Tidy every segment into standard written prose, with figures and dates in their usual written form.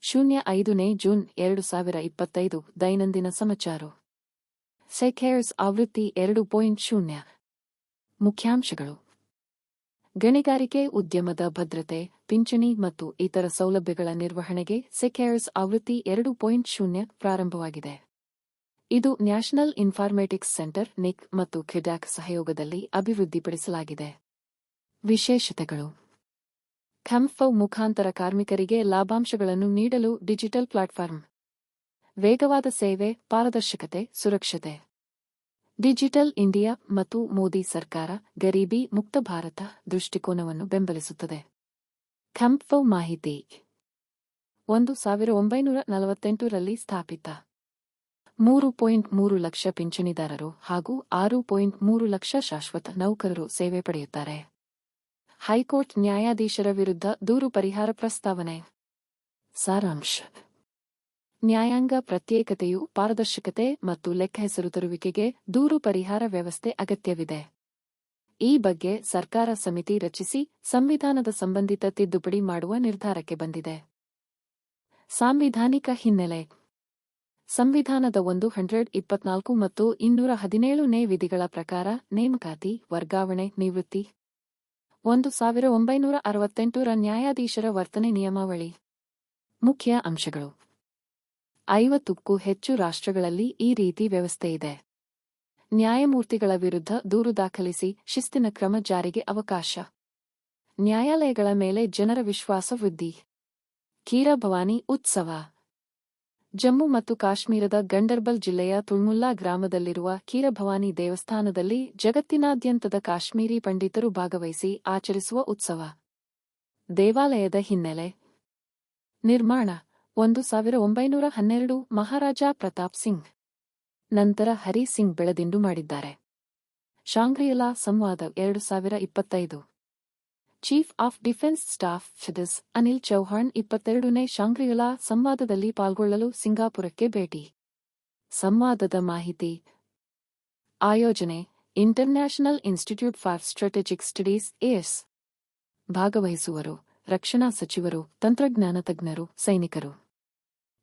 05ನೇ June 2025 ದೈನಂದಿನ ಸಮಾಚಾರ. ಸೆಕ್ಯೂರ್ಸ್ ಆವೃತ್ತಿ 2.0. ಮುಖ್ಯಾಂಶಗಳು. ಗಣಿಗಾರಿಕೆ ಉದ್ಯಮದ ಭದ್ರತೆ, ಪಿಂಚಣಿ ಮತ್ತು ಇತರ ಸೌಲಭ್ಯಗಳ ನಿರ್ವಹಣೆಗೆ ಸೆಕ್ಯೂರ್ಸ್ ಆವೃತ್ತಿ 2.0 ಪ್ರಾರಂಭವಾಗಿದೆ. ಇದು ನ್ಯಾಷನಲ್ ಇನ್ಫಾರ್ಮೇಟಿಕ್ಸ್ ಸೆಂಟರ್ (ನಿಕ್) ಮತ್ತು ಖೆಡಾಕ್ ಸಹಯೋಗದಲ್ಲಿ ಅಭಿವೃದ್ಧಿಪಡಿಸಲಾಗಿದೆ. ವಿಶೇಷತೆಗಳು. ಖಂಫೌ ಮುಖಾಂತರ ಕಾರ್ಮಿಕರಿಗೆ ಲಾಭಾಂಶಗಳನ್ನು ನೀಡಲು ಡಿಜಿಟಲ್ ಪ್ಲಾಟ್ಫಾರ್ಮ್. ವೇಗವಾದ ಸೇವೆ, ಪಾರದರ್ಶಕತೆ, ಸುರಕ್ಷತೆ. ಡಿಜಿಟಲ್ ಇಂಡಿಯಾ ಮತ್ತು ಮೋದಿ ಸರ್ಕಾರ ಗರೀಬಿ ಮುಕ್ತ ಭಾರತ ದೃಷ್ಟಿಕೋನವನ್ನು ಬೆಂಬಲಿಸುತ್ತದೆ. ಖಂಫೌ ಮಾಹಿತಿ. 1948ರಲ್ಲಿ ಸ್ಥಾಪಿತ. 3.3 ಲಕ್ಷ ಪಿಂಚಣಿದಾರರು ಹಾಗೂ 6.3 ಲಕ್ಷ ಶಾಶ್ವತ ನೌಕರರು ಸೇವೆ ಪಡೆಯುತ್ತಾರೆ. ಹೈಕೋರ್ಟ್ ನ್ಯಾಯಾಧೀಶರ ವಿರುದ್ಧ ದೂರು ಪರಿಹಾರ ಪ್ರಸ್ತಾವನೆ. ಸಾರಾಂಶ. ನ್ಯಾಯಾಂಗ ಪ್ರತ್ಯೇಕತೆಯು ಪಾರದರ್ಶಕತೆ ಮತ್ತು ಲೆಕ್ಕಹೆಸರು ತರುವಿಕೆಗೆ ದೂರು ಪರಿಹಾರ ವ್ಯವಸ್ಥೆ ಅಗತ್ಯವಿದೆ. ಈ ಬಗ್ಗೆ ಸರ್ಕಾರ ಸಮಿತಿ ರಚಿಸಿ ಸಂವಿಧಾನದ ಸಂಬಂಧಿತ ತಿದ್ದುಪಡಿ ಮಾಡುವ ನಿರ್ಧಾರಕ್ಕೆ ಬಂದಿದೆ. ಸಾಂವಿಧಾನಿಕ ಹಿನ್ನೆಲೆ. ಸಂವಿಧಾನದ 124 ಮತ್ತು 217ನೇ ವಿಧಿಗಳ ಪ್ರಕಾರ ನೇಮಕಾತಿ, ವರ್ಗಾವಣೆ, ನಿವೃತ್ತಿ. 1968ರ ನ್ಯಾಯಾಧೀಶರ ವರ್ತನೆ ನಿಯಮಾವಳಿ. ಮುಖ್ಯ ಅಂಶಗಳು. 50ಕ್ಕೂ ಹೆಚ್ಚು ರಾಷ್ಟ್ರಗಳಲ್ಲಿ ಈ ರೀತಿ ವ್ಯವಸ್ಥೆಯಿದೆ. ನ್ಯಾಯಮೂರ್ತಿಗಳ ವಿರುದ್ಧ ದೂರು ದಾಖಲಿಸಿ ಶಿಸ್ತಿನ ಕ್ರಮ ಜಾರಿಗೆ ಅವಕಾಶ. ನ್ಯಾಯಾಲಯಗಳ ಮೇಲೆ ಜನರ ವಿಶ್ವಾಸ ವೃದ್ಧಿ. ಖೀರ-ಭವಾನಿ ಉತ್ಸವ. ಜಮ್ಮು ಮತ್ತು ಕಾಶ್ಮೀರದ ಗಂಡರ್ಬಲ್ ಜಿಲ್ಲೆಯ ತುಳ್ಮುಲ್ಲಾ ಗ್ರಾಮದಲ್ಲಿರುವ ಖೀರ-ಭವಾನಿ ದೇವಸ್ಥಾನದಲ್ಲಿ ಜಗತ್ತಿನಾದ್ಯಂತದ ಕಾಶ್ಮೀರಿ ಪಂಡಿತರು ಭಾಗವಹಿಸಿ ಆಚರಿಸುವ ಉತ್ಸವ. ದೇವಾಲಯದ ಹಿನ್ನೆಲೆ. ನಿರ್ಮಾಣ 1912 ಮಹಾರಾಜ ಪ್ರತಾಪ್ ಸಿಂಗ್. ನಂತರ ಹರಿ ಸಿಂಗ್ ಬೆಳದಿಂಡು ಮಾಡಿದ್ದಾರೆ. ಶಾಂಗ್ರಿ-ಲಾ ಸಂವಾದ 2025. ಚೀಫ್ ಆಫ್ ಡಿಫೆನ್ಸ್ ಸ್ಟಾಫ್ ಫಿಡಿಸ್ ಅನಿಲ್ ಚೌಹಾಣ್ 22ನೇ ಶಾಂಗ್ರಿ-ಲಾ ಸಂವಾದದಲ್ಲಿ ಪಾಲ್ಗೊಳ್ಳಲು ಸಿಂಗಾಪುರಕ್ಕೆ ಭೇಟಿ. ಸಂವಾದದ ಮಾಹಿತಿ. ಆಯೋಜನೆ international institute for strategic studies (AIS). ಭಾಗವಹಿಸುವರು ರಕ್ಷಣಾ ಸಚಿವರು, ತಂತ್ರಜ್ಞಾನ ತಜ್ಞರು, ಸೈನಿಕರು.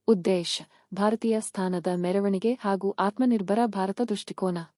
ಉದ್ದೇಶ ಭಾರತೀಯ ಸ್ಥಾನದ ಮೆರವಣಿಗೆ ಹಾಗೂ ಆತ್ಮನಿರ್ಭರ ಭಾರತ ದೃಷ್ಟಿಕೋನ.